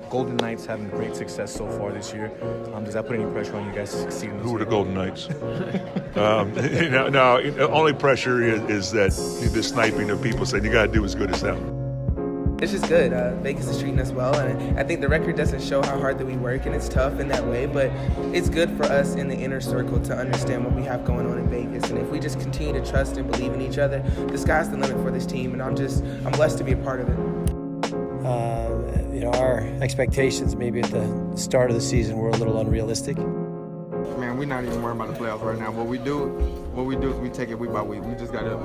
Golden Knights having great success so far this year. Does that put any pressure on you guys to succeed in this Who are the year? Golden Knights? No, only pressure is that the sniping of people saying you got to do as good as them. It's just good. Vegas is treating us well, and I think the record doesn't show how hard that we work, and it's tough in that way, but it's good for us in the inner circle to understand what we have going on in Vegas, and if we just continue to trust and believe in each other, the sky's the limit for this team, and I'm blessed to be a part of it. Our expectations maybe at the start of the season were a little unrealistic. Man, we're not even worrying about the playoffs right now. What we do is we take it week by week. We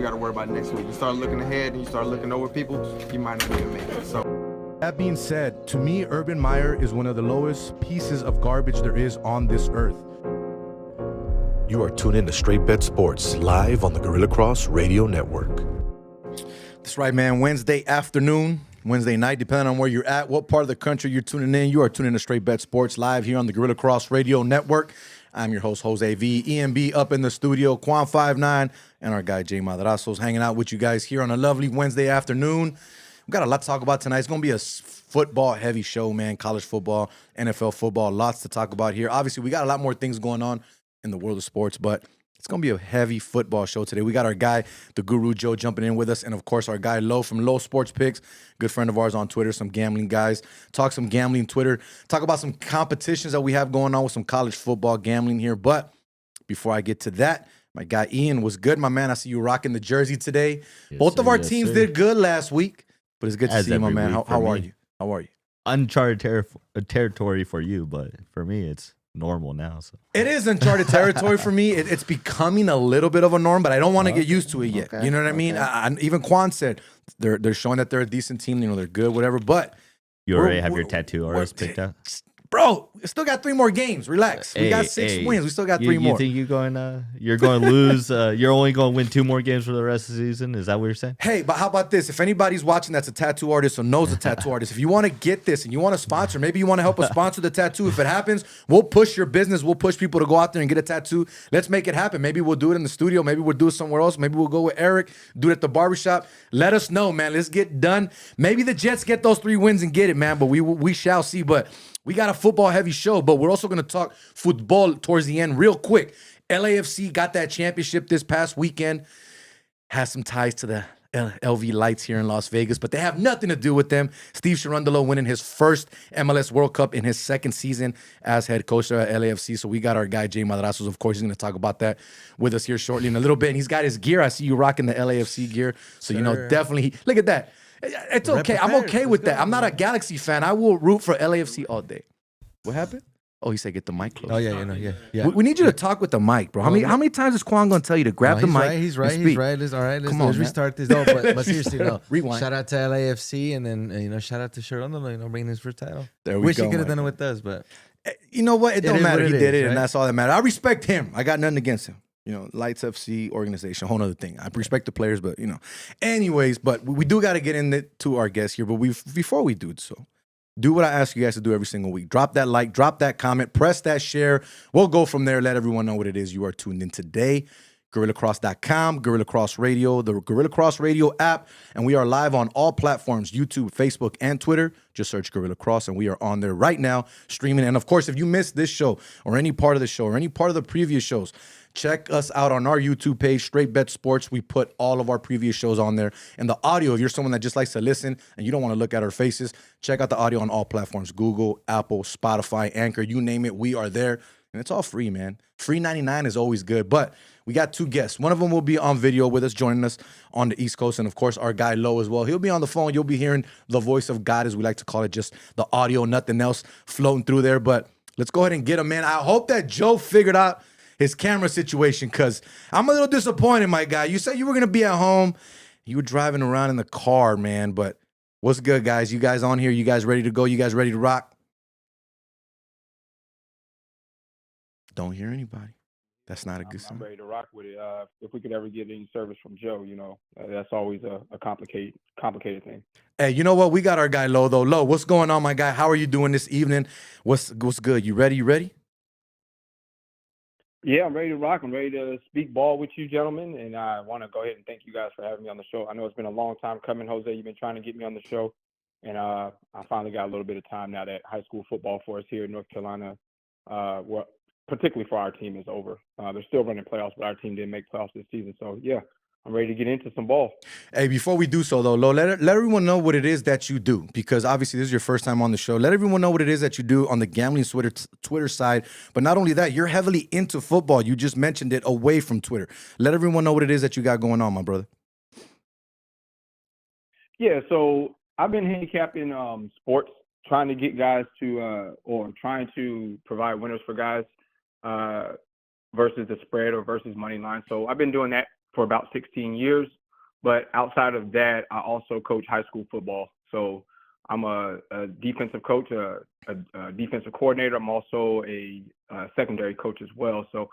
gotta worry about next week. You start looking ahead and you start looking over people, you might not even make it. So that being said, to me, Urban Meyer is one of the lowest pieces of garbage there is on this earth. You are tuned in to Straight Bet Sports, live on the Gorilla Cross Radio Network. That's right, man. Wednesday afternoon, Wednesday night, depending on where you're at, what part of the country you're tuning in. You are tuning in to Straight Bet Sports, live here on the Gorilla Cross Radio Network. I'm your host, Jose V. EMB up in the studio, Quan59, and our guy, Jay Madrazos, hanging out with you guys here on a lovely Wednesday afternoon. We've got a lot to talk about tonight. It's going to be a football-heavy show, man. College football, NFL football, lots to talk about here. Obviously, we got a lot more things going on in the world of sports, but it's going to be a heavy football show today. We got our guy, the Guru Joe, jumping in with us, and, of course, our guy, Lo, from Lo Sports Picks, good friend of ours on Twitter, some gambling guys. Talk some gambling Twitter. Talk about some competitions that we have going on with some college football gambling here. But before I get to that, my guy Ian was good, my man. I see you rocking the jersey today. Yes, Both of our yes, teams sir. did good last week, but it's good to As see you, my every man. week How for are me. you? How are you? Uncharted territory for you, but for me, it's normal now. So It is uncharted territory for me. It's becoming a little bit of a norm, but I don't want to get used to it yet. Okay, You know what I mean? Even Quan said they're showing that they're a decent team. You know, they're good, whatever. But you We're- already have your we're- tattoo artist picked out. bro, we still got 3 more games. Relax. We got 6 wins. We still got 3 more. You think you're going to lose? You're only going to win 2 more games for the rest of the season? Is that what you're saying? Hey, but how about this? If anybody's watching that's a tattoo artist or knows a tattoo artist, if you want to get this and you want to sponsor, maybe you want to help us sponsor the tattoo. If it happens, we'll push your business. We'll push people to go out there and get a tattoo. Let's make it happen. Maybe we'll do it in the studio. Maybe we'll do it somewhere else. Maybe we'll go with Eric, do it at the barbershop. Let us know, man. Let's get done. Maybe the Jets get those 3 wins and get it, man. But we shall see. But we got a football-heavy show, but we're also going to talk football towards the end real quick. LAFC got that championship this past weekend. Has some ties to the LV Lights here in Las Vegas, but they have nothing to do with them. Steve Cherundolo winning his first MLS World Cup in his 2nd season as head coach at LAFC. So we got our guy, Jay Madrazos. Of course, he's going to talk about that with us here shortly in a little bit. And he's got his gear. I see you rocking the LAFC gear. So, definitely, look at that. It's okay. I'm okay with that. I'm not a Galaxy fan. I will root for LAFC all day. What happened? Oh, he said get the mic close. Oh yeah. We need you to talk with the mic, bro. How many times is Quan gonna tell you to grab the mic? He's and right. speak? He's right. All right. Come on, Let's man. restart this. No, but seriously, no. Rewind. Shout out to LAFC, and then shout out to Cherundolo, bringing his first title. There we Wish go, he could have man. done it with us, but You know what? It don't is matter. what He it did is, it, and right? that's all that matters. I respect him. I got nothing against him. Lights FC organization, whole nother thing. I respect the players, but Anyways, but we do got to get into our guest here. But before we do so, do what I ask you guys to do every single week. Drop that like, drop that comment, press that share. We'll go from there. Let everyone know what it is you are tuned in today. GorillaCross.com, Gorilla Cross Radio, the Gorilla Cross Radio app, and we are live on all platforms, YouTube, Facebook, and Twitter. Just search Gorilla Cross, and we are on there right now streaming. And of course, if you missed this show or any part of the show or any part of the previous shows, check us out on our YouTube page, Straight Bet Sports. We put all of our previous shows on there. And the audio, if you're someone that just likes to listen and you don't want to look at our faces, check out the audio on all platforms, Google, Apple, Spotify, Anchor, you name it, we are there. And it's all free, man. Free 99 is always good. But we got two guests. One of them will be on video with us, joining us on the East Coast. And, of course, our guy, Lo, as well. He'll be on the phone. You'll be hearing the voice of God, as we like to call it, just the audio, nothing else floating through there. But let's go ahead and get him, man. I hope that Joe figured out his camera situation, because I'm a little disappointed, my guy. You said you were going to be at home. You were driving around in the car, man. But what's good, guys? You guys on here? You guys ready to go? You guys ready to rock? Don't hear anybody. That's not a good sign. I'm ready to rock with it. If we could ever get any service from Joe, that's always a complicated thing. Hey, you know what? We got our guy Lo, though. Lo, what's going on, my guy? How are you doing this evening? What's good? You ready? You ready? Yeah, I'm ready to rock. I'm ready to speak ball with you, gentlemen, and I want to go ahead and thank you guys for having me on the show. I know it's been a long time coming, Jose. You've been trying to get me on the show, and I finally got a little bit of time now that high school football for us here in North Carolina, particularly for our team, is over. They're still running playoffs, but our team didn't make playoffs this season. So, yeah, I'm ready to get into some ball. Hey, before we do so, though, Lo, let everyone know what it is that you do, because obviously this is your first time on the show. Let everyone know what it is that you do on the Gambling Twitter side. But not only that, you're heavily into football. You just mentioned it away from Twitter. Let everyone know what it is that you got going on, my brother. Yeah, so I've been handicapping sports, trying to get guys to or trying to provide winners for guys versus the spread or versus money line. So I've been doing that for about 16 years. But outside of that, I also coach high school football. So I'm a defensive coach, a defensive coordinator. I'm also a secondary coach as well. So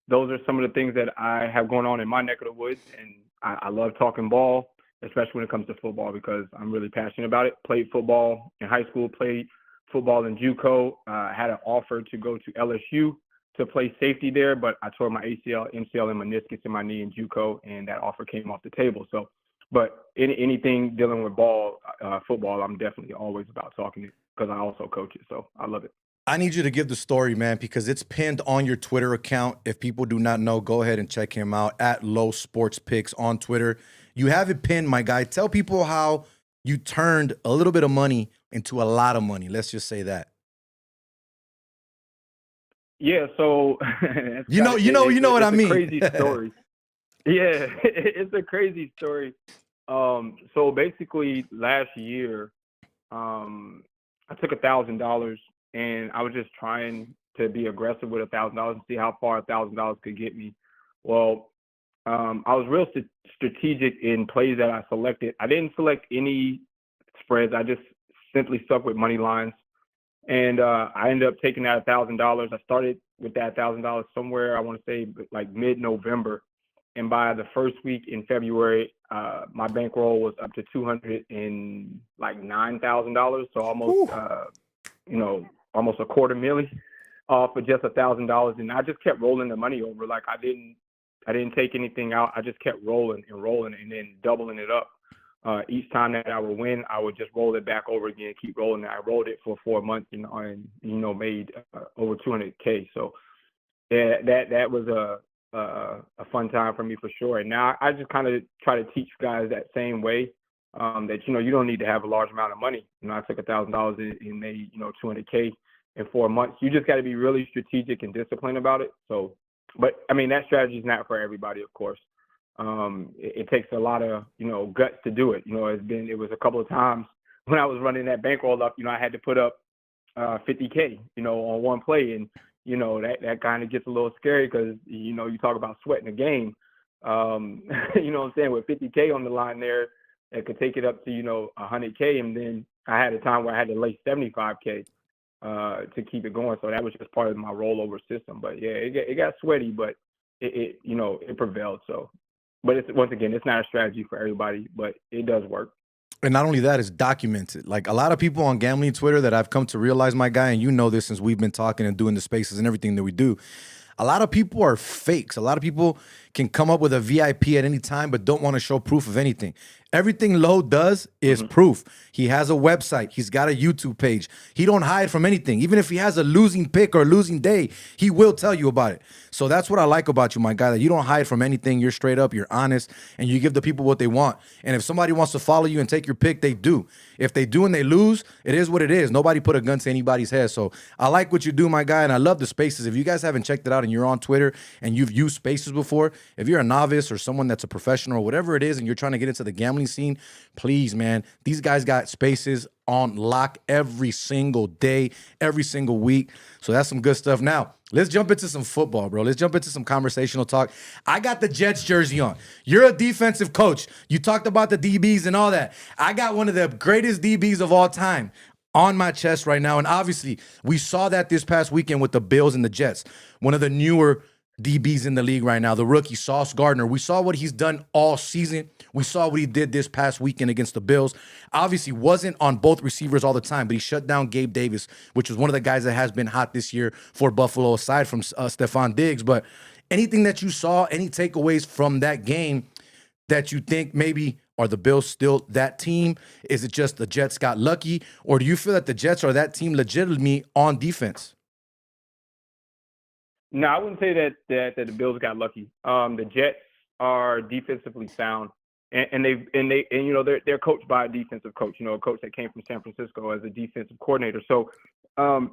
those are some of the things that I have going on in my neck of the woods. And I love talking ball, especially when it comes to football, because I'm really passionate about it. Played football in high school, played football in JUCO. Had an offer to go to LSU to play safety there, but I tore my ACL, MCL, and meniscus in my knee in JUCO, and that offer came off the table. So, but anything dealing with football, I'm definitely always about talking it, because I also coach it. So I love it. I need you to give the story, man, because it's pinned on your Twitter account. If people do not know, go ahead and check him out at Low Sports Picks on Twitter. You have it pinned, my guy. Tell people how you turned a little bit of money into a lot of money. Let's just say that. Yeah, so you know what I mean. Crazy story. Yeah, it's a crazy story. So basically, last year, I took $1,000, and I was just trying to be aggressive with $1,000 and see how far $1,000 could get me. Well, I was real strategic in plays that I selected. I didn't select any spreads. I just simply stuck with money lines. And I ended up taking that $1,000. I started with that $1,000 somewhere, I want to say like mid-November. And by the first week in February, my bankroll was up to $209,000. So almost, almost $250,000 off of just $1,000. And I just kept rolling the money over. Like I didn't take anything out. I just kept rolling and then doubling it up. Each time that I would win, I would just roll it back over again, keep rolling it. I rolled it for 4 months, and made over $200K. So yeah, that was a fun time for me for sure. And now I just kind of try to teach guys that same way, that you don't need to have a large amount of money. I took $1,000 and made $200K in 4 months. You just got to be really strategic and disciplined about it. So, but I mean that strategy is not for everybody, of course. It takes a lot of, guts to do it. It was a couple of times when I was running that bankroll up, I had to put up, 50K, on one play. And, that kind of gets a little scary because, you talk about sweating a game. You know what I'm saying? With 50K on the line there, it could take it up to, 100K. And then I had a time where I had to lay 75K, to keep it going. So that was just part of my rollover system. But yeah, it got sweaty, but it prevailed. So. But once again, it's not a strategy for everybody, but it does work. And not only that, it's documented. Like a lot of people on gambling Twitter that I've come to realize, my guy, and you know this since we've been talking and doing the spaces and everything that we do. A lot of people are fakes. A lot of people can come up with a VIP at any time, but don't want to show proof of anything. Everything Lowe does is proof. He has a website. He's got a YouTube page. He don't hide from anything. Even if he has a losing pick or a losing day, he will tell you about it. So that's what I like about you, my guy, that you don't hide from anything. You're straight up, you're honest, and you give the people what they want. And if somebody wants to follow you and take your pick, they do. If they do and they lose, it is what it is. Nobody put a gun to anybody's head. So I like what you do, my guy, and I love the Spaces. If you guys haven't checked it out and you're on Twitter and you've used Spaces before, if you're a novice or someone that's a professional or whatever it is and you're trying to get into the gambling scene, please, man, these guys got Spaces on lock every single day, every single week. So that's some good stuff. Now, let's jump into some football, bro. Let's jump into some conversational talk. I got the Jets jersey on. You're a defensive coach. You talked about the DBs and all that. I got one of the greatest DBs of all time on my chest right now. And obviously, we saw that this past weekend with the Bills and the Jets. One of the newer DBs in the league right now, the rookie Sauce Gardner. We saw what he's done all season. We saw what he did this past weekend against the Bills. Obviously, wasn't on both receivers all the time, but he shut down Gabe Davis, which was one of the guys that has been hot this year for Buffalo, aside from Stephon Diggs. But anything that you saw, any takeaways from that game that you think maybe are the Bills still that team? Is it just the Jets got lucky? Or do you feel that the Jets are that team legitimately on defense? No, I wouldn't say that the Bills got lucky. The Jets are defensively sound, and you know they're coached by a defensive coach. You know, a coach that came from San Francisco as a defensive coordinator. So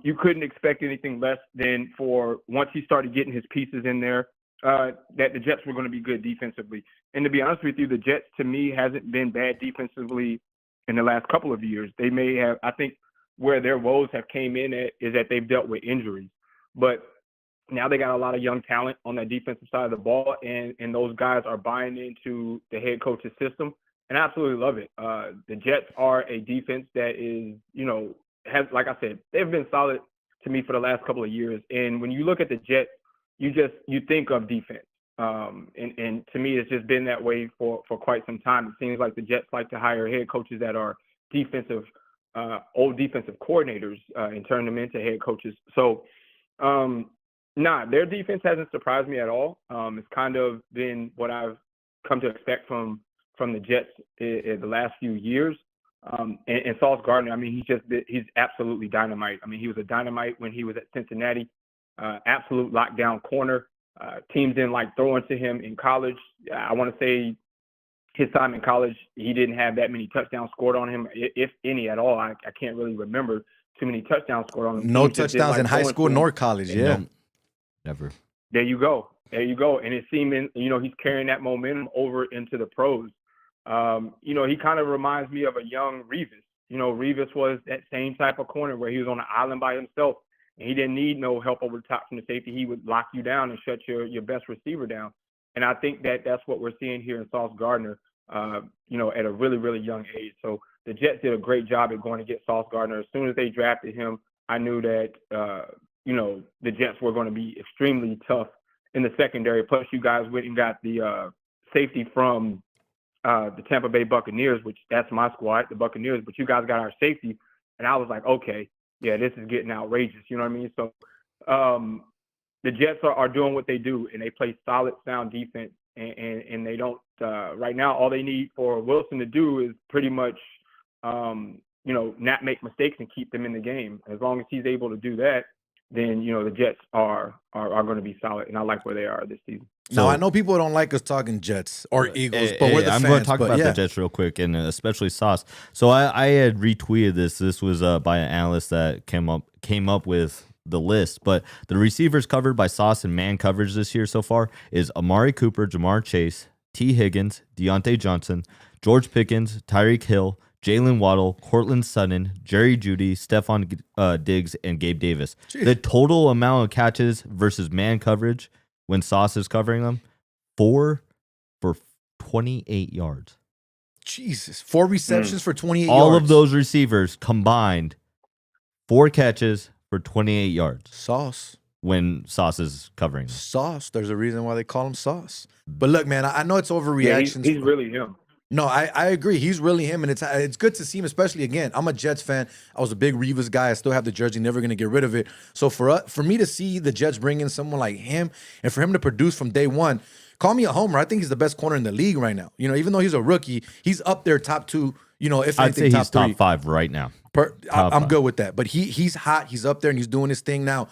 you couldn't expect anything less than for once he started getting his pieces in there, that the Jets were going to be good defensively. And to be honest with you, the Jets to me hasn't been bad defensively in the last couple of years. They may have. I think where their woes have came in at is that they've dealt with injuries, but now they got a lot of young talent on that defensive side of the ball, and those guys are buying into the head coach's system, and I absolutely love it. The Jets are a defense that is, you know, has, like I said, they've been solid to me for the last couple of years. And when you look at the Jets, you think of defense. And to me, it's just been that way for quite some time. It seems like the Jets like to hire head coaches that are defensive, old defensive coordinators, and turn them into head coaches. So, their defense hasn't surprised me at all. It's kind of been what I've come to expect from the Jets in the last few years. And Sauce Gardner, I mean, he's absolutely dynamite. I mean, he was a dynamite when he was at Cincinnati, absolute lockdown corner. Teams didn't like throwing to him in college. I want to say his time in college, he didn't have that many touchdowns scored on him, if any at all. I can't really remember too many touchdowns scored on him. No touchdowns in high school nor college, yeah. No, never. There you go. And it seemed, he's carrying that momentum over into the pros. He kind of reminds me of a young Revis. Revis was that same type of corner where he was on an island by himself, and he didn't need no help over the top from the safety. He would lock you down and shut your best receiver down. And I think that's what we're seeing here in Sauce Gardner, at a really, really young age. So the Jets did a great job at going to get Sauce Gardner. As soon as they drafted him, I knew that, the Jets were going to be extremely tough in the secondary. Plus, you guys went and got the safety from the Tampa Bay Buccaneers, which that's my squad, the Buccaneers. But you guys got our safety, and I was like, okay, yeah, this is getting outrageous. You know what I mean? So the Jets are doing what they do, and they play solid, sound defense. And they don't right now. All they need for Wilson to do is pretty much, not make mistakes and keep them in the game. As long as he's able to do that, then the Jets are going to be solid, and I like where they are this season. Now, I know people don't like us talking Jets or Eagles, but we're the fans. I'm going to talk about the Jets real quick, and especially Sauce. So I had retweeted this. This was by an analyst that came up with the list, but the receivers covered by Sauce and man coverage this year so far is Amari Cooper, Jamar Chase, T. Higgins, Deontay Johnson, George Pickens, Tyreek Hill, Jalen Waddle, Cortland Sutton, Jerry Jeudy, Stephon Diggs, and Gabe Davis. Jeez. The total amount of catches versus man coverage when Sauce is covering them, 4 for 28 yards. Jesus. 4 receptions for 28 yards. All of those receivers combined, 4 catches for 28 yards. Sauce. When Sauce is covering them. Sauce. There's a reason why they call him Sauce. But look, man, I know it's overreactions. Yeah, he's really him. No, I agree. He's really him, and it's good to see him, especially again. I'm a Jets fan. I was a big Rivas guy. I still have the jersey, never gonna get rid of it. So for me to see the Jets bring in someone like him, and for him to produce from day one, call me a homer. I think he's the best corner in the league right now. You know, even though he's a rookie, he's up there top 2. You know, if I'd say anything, he's top 3. top 5 right now. I'm good with that. But he's hot. He's up there and he's doing his thing now.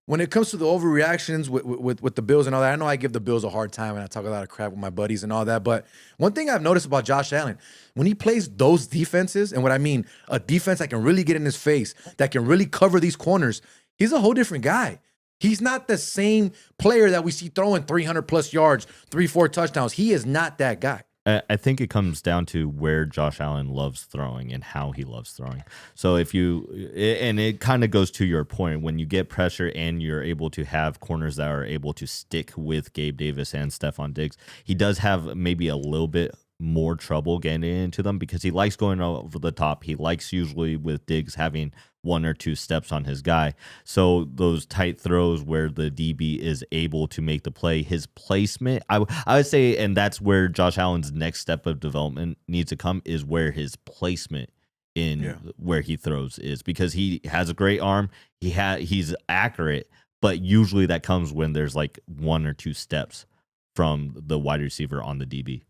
When it comes to the overreactions with the Bills and all that, I know I give the Bills a hard time and I talk a lot of crap with my buddies and all that. But one thing I've noticed about Josh Allen, when he plays those defenses, and what I mean, a defense that can really get in his face, that can really cover these corners, he's a whole different guy. He's not the same player that we see throwing 300+ yards, 3-4 touchdowns. He is not that guy. I think it comes down to where Josh Allen loves throwing and how he loves throwing. So and it kind of goes to your point, when you get pressure and you're able to have corners that are able to stick with Gabe Davis and Stephon Diggs, he does have maybe a little bit more trouble getting into them because he likes going over the top. He likes usually with Diggs having 1 or 2 steps on his guy. So those tight throws where the DB is able to make the play, his placement, I would say, and that's where Josh Allen's next step of development needs to come, is where his placement in where he throws is, because he has a great arm. He's accurate, but usually that comes when there's like 1 or 2 steps from the wide receiver on the DB.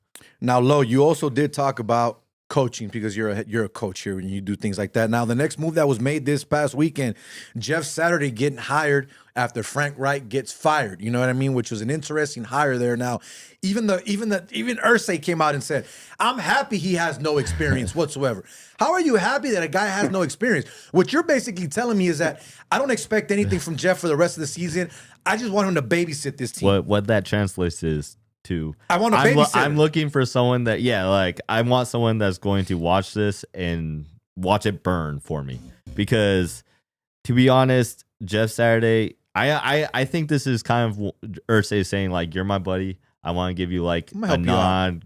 Now, Lo, you also did talk about coaching because you're a coach here and you do things like that. Now, the next move that was made this past weekend, Jeff Saturday getting hired after Frank Reich gets fired. You know what I mean? Which was an interesting hire there. Now, even Irsay came out and said, "I'm happy he has no experience whatsoever." How are you happy that a guy has no experience? What you're basically telling me is that I don't expect anything from Jeff for the rest of the season. I just want him to babysit this team. What that translates is to I want a babysitter. I'm looking for someone that I want someone that's going to watch this and watch it burn for me, because to be honest, Jeff Saturday, I think this is kind of Irsay saying like, you're my buddy, I want to give you like a nod,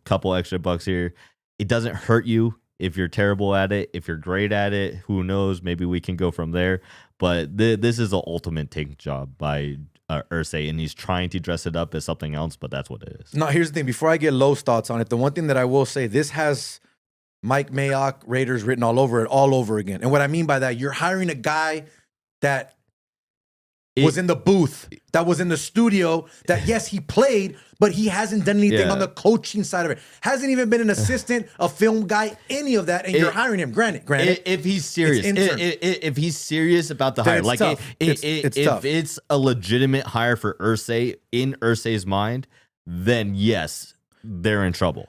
couple extra bucks here. It doesn't hurt you if you're terrible at it. If you're great at it, who knows, maybe we can go from there. But this is the ultimate tank job by Irsay, and he's trying to dress it up as something else, but that's what it is. No, here's the thing. Before I get Lowe's thoughts on it, the one thing that I will say, this has Mike Mayock, Raiders written all over it, all over again. And what I mean by that, you're hiring a guy that was in the booth, that was in the studio, that yes, he played, but he hasn't done anything on the coaching side of it. Hasn't even been an assistant, a film guy, any of that, and you're hiring him. Granted. If he's serious, if he's serious about the hire, it's like tough. It's if tough. it's a legitimate hire for Irsay in Irsay's mind, then yes, they're in trouble.